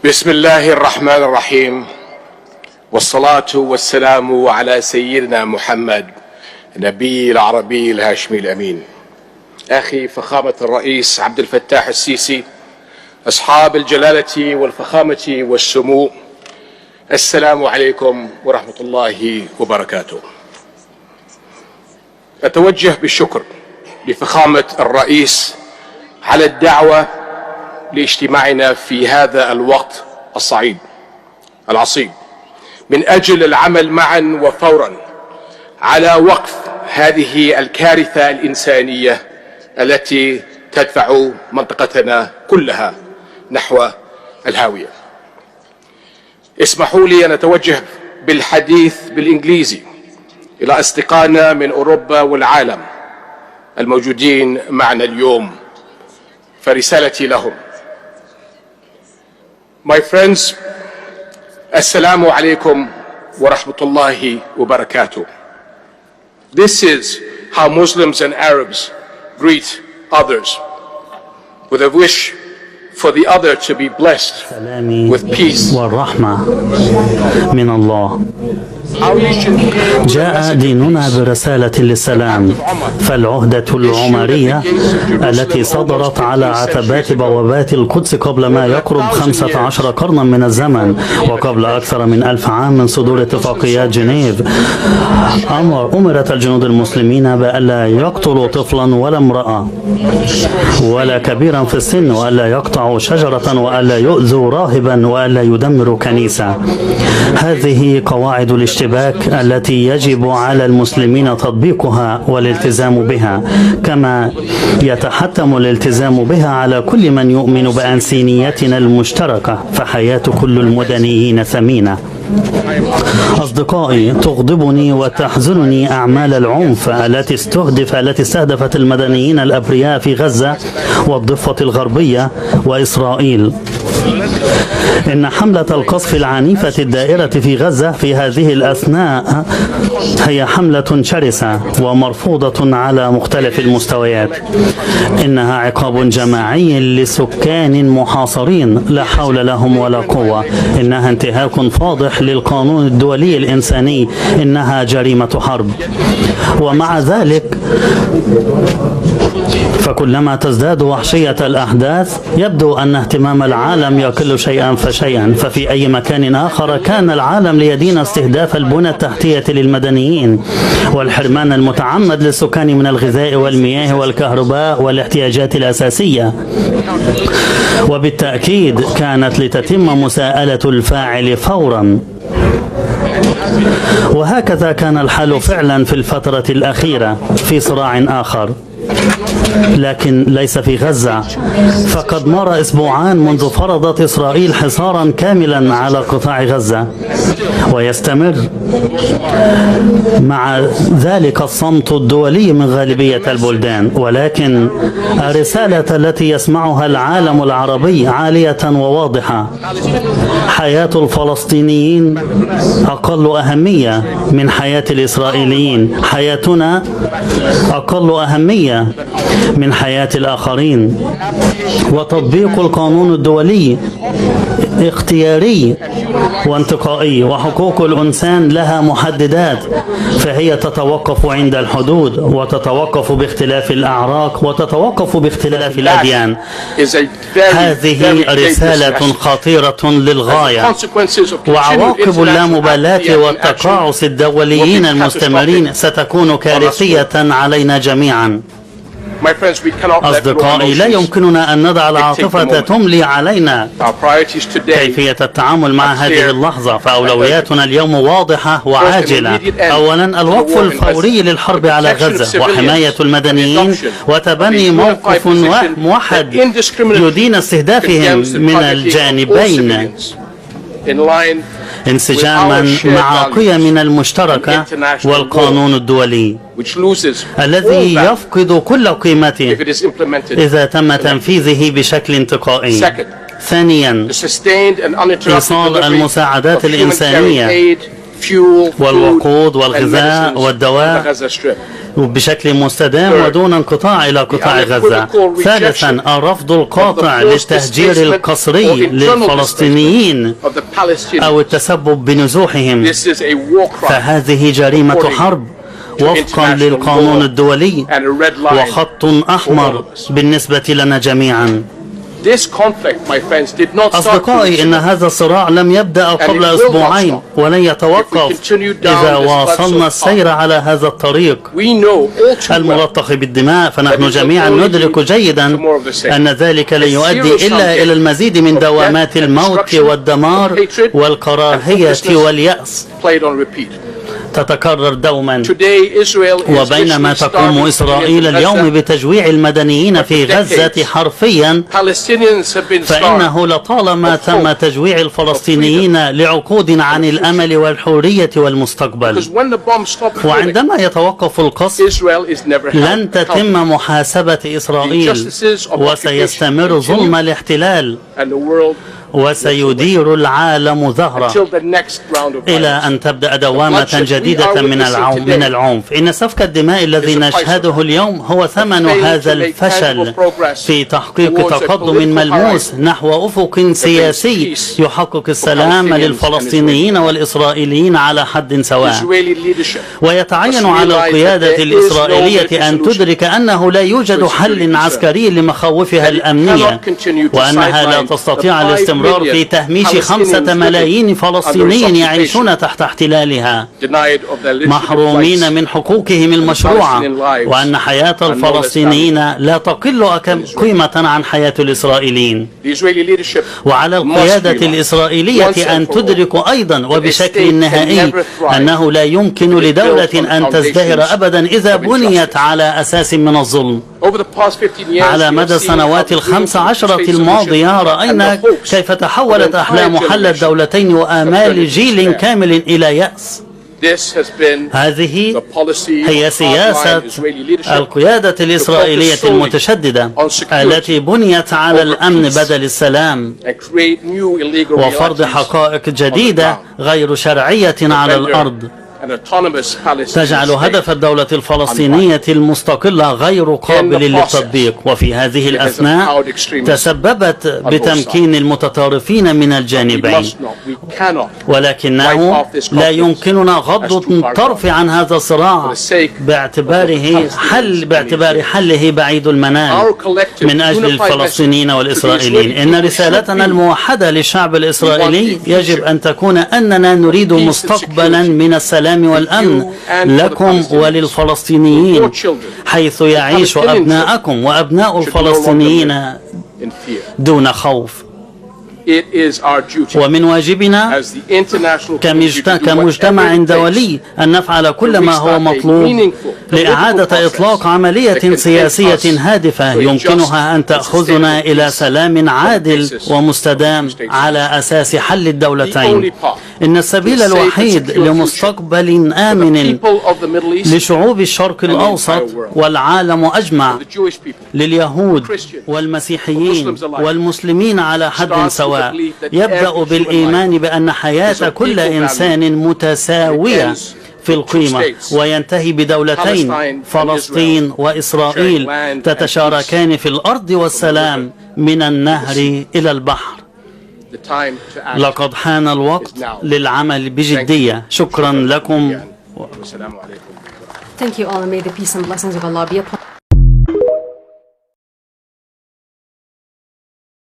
بسم الله الرحمن الرحيم، والصلاة والسلام على سيدنا محمد نبي العربي الهاشمي الأمين. أخي فخامة الرئيس عبد الفتاح السيسي، أصحاب الجلالة والفخامة والسمو، السلام عليكم ورحمة الله وبركاته. أتوجه بالشكر لفخامة الرئيس على الدعوة لاجتماعنا في هذا الوقت الصعيب العصيب من أجل العمل معا وفورا على وقف هذه الكارثة الإنسانية التي تدفع منطقتنا كلها نحو الهاوية. اسمحوا لي أن أتوجه بالحديث بالإنجليزي إلى أصدقائنا من أوروبا والعالم الموجودين معنا اليوم، فرسالتي لهم: My friends, Assalamu alaikum wa rahmatullahi wa barakatuh. This is how Muslims and Arabs greet others, with a wish for the other to be blessed with peace والرحمة من الله. جاء ديننا برسالة للسلام، فالعهدة العمرية التي صدرت على عتبات بوابات القدس قبل ما يقرب 15 قرنا من الزمن، وقبل أكثر من 1000 عام من صدور اتفاقيات جنيف، أمرت الجنود المسلمين بألا يقتلوا طفلا ولا امرأة ولا كبيرا في السن، وألا يقطعوا شجرة، وألا يؤذوا راهبا، وألا يدمروا كنيسة. هذه قواعد الاشتباك التي يجب على المسلمين تطبيقها والالتزام بها، كما يتحتم الالتزام بها على كل من يؤمن بأنسانيتنا المشتركة، فحياة كل المدنيين ثمينة. أصدقائي، تغضبني وتحزنني أعمال العنف التي استهدفت المدنيين الأبرياء في غزة والضفة الغربية وإسرائيل. إن حملة القصف العنيفة الدائرة في غزة في هذه الأثناء هي حملة شرسة ومرفوضة على مختلف المستويات. إنها عقاب جماعي لسكان محاصرين لا حول لهم ولا قوة. إنها انتهاك فاضح للقانون الدولي الإنساني. إنها جريمة حرب. ومع ذلك فكلما تزداد وحشية الأحداث يبدو أن اهتمام العالم يقل شيئا فشيئا، ففي أي مكان آخر كان العالم ليدين استهداف البنى التحتية للمدنيين والحرمان المتعمد للسكان من الغذاء والمياه والكهرباء والاحتياجات الأساسية، وبالتأكيد كانت لتتم مساءلة الفاعل فورا. وهكذا كان الحال فعلا في الفترة الأخيرة في صراع آخر، لكن ليس في غزة. فقد مر أسبوعان منذ فرضت إسرائيل حصارا كاملا على قطاع غزة، ويستمر مع ذلك الصمت الدولي من غالبية البلدان. ولكن الرسالة التي يسمعها العالم العربي عالية وواضحة: حياة الفلسطينيين أقل أهمية من حياة الإسرائيليين. حياتنا أقل أهمية من حياة الآخرين. وتطبيق القانون الدولي اختياري وانتقائي، وحقوق الإنسان لها محددات، فهي تتوقف عند الحدود، وتتوقف باختلاف الأعراق، وتتوقف باختلاف الأديان. هذه رسالة خطيرة للغاية، وعواقب اللامبالاة والتقاعس الدوليين المستمرين ستكون كارثية علينا جميعا. أصدقائي، لا يمكننا أن ندع العاطفة تملي علينا كيفية التعامل مع هذه اللحظة، فأولوياتنا اليوم واضحة وعاجلة. أولا، الوقف الفوري للحرب على غزة وحماية المدنيين وتبني موقف موحد يدين استهدافهم من الجانبين انسجاما مع قيمنا المشتركة والقانون الدولي الذي يفقد كل قيمته إذا تم تنفيذه بشكل انتقائي. ثانيا، إيصال المساعدات الإنسانية والوقود والغذاء والدواء بشكل مستدام ودون انقطاع إلى قطاع غزة. ثالثا، الرفض القاطع للتهجير القسري للفلسطينيين أو التسبب بنزوحهم، فهذه جريمة حرب وفقا للقانون الدولي وخط أحمر بالنسبة لنا جميعا. أصدقائي، إن هذا الصراع لم يبدأ قبل أسبوعين ولن يتوقف إذا واصلنا السير على هذا الطريق الملطخ بالدماء. فنحن جميعا ندرك جيدا أن ذلك لن يؤدي إلا إلى المزيد من دوامات الموت والدمار والكراهية واليأس تتكرر دوما. وبينما تقوم إسرائيل اليوم بتجويع المدنيين في غزة حرفيا، فإنه لطالما تم تجويع الفلسطينيين لعقود عن الأمل والحرية والمستقبل. وعندما يتوقف القصف لن تتم محاسبة إسرائيل، وسيستمر ظلم الاحتلال، وسيدير العالم ظهره إلى أن تبدأ دوامة جديدة من العنف. إن سفك الدماء الذي نشهده اليوم هو ثمن هذا الفشل في تحقيق تقدم ملموس نحو أفق سياسي يحقق السلام للفلسطينيين والإسرائيليين على حد سواء. ويتعين على القيادة الإسرائيلية أن تدرك أنه لا يوجد حل عسكري لمخاوفها الأمنية، وأنها لا تستطيع الاستمرار في تهميش 5 ملايين فلسطيني يعيشون تحت احتلالها محرومين من حقوقهم المشروعة، وأن حياة الفلسطينيين لا تقل قيمة عن حياة الإسرائيليين. وعلى القيادة الإسرائيلية أن تدرك أيضا وبشكل نهائي أنه لا يمكن لدولة أن تزدهر أبدا إذا بنيت على أساس من الظلم. على مدى السنوات 15 الماضية رأينا كيف تحولت أحلام حل الدولتين وآمال جيل كامل إلى يأس. هذه هي سياسة القيادة الإسرائيلية المتشددة التي بنيت على الأمن بدل السلام وفرض حقائق جديدة غير شرعية على الأرض، تجعل هدف الدولة الفلسطينية المستقلة غير قابل للتطبيق. وفي هذه الأثناء تسببت بتمكين المتطرفين من الجانبين، ولكنه لا يمكننا غض الطرف عن هذا الصراع باعتبار حله بعيد المنال من أجل الفلسطينيين والإسرائيليين. إن رسالتنا الموحدة للشعب الإسرائيلي يجب أن تكون أننا نريد مستقبلا من السلام والأمن لكم وللفلسطينيين، حيث يعيش أبناءكم وأبناء الفلسطينيين دون خوف. ومن واجبنا كمجتمع دولي أن نفعل كل ما هو مطلوب لإعادة إطلاق عملية سياسية هادفة يمكنها أن تأخذنا إلى سلام عادل ومستدام على أساس حل الدولتين. إن السبيل الوحيد لمستقبل آمن لشعوب الشرق الأوسط والعالم أجمع، لليهود والمسيحيين والمسلمين على حد سواء، يبدأ بالإيمان بأن حياة كل إنسان متساوية في القيمة، وينتهي بدولتين فلسطين وإسرائيل تتشاركان في الأرض والسلام من النهر إلى البحر. لقد حان الوقت للعمل بجدية. شكرا لكم. Thank you all, and may the peace and blessings of Allah be upon you.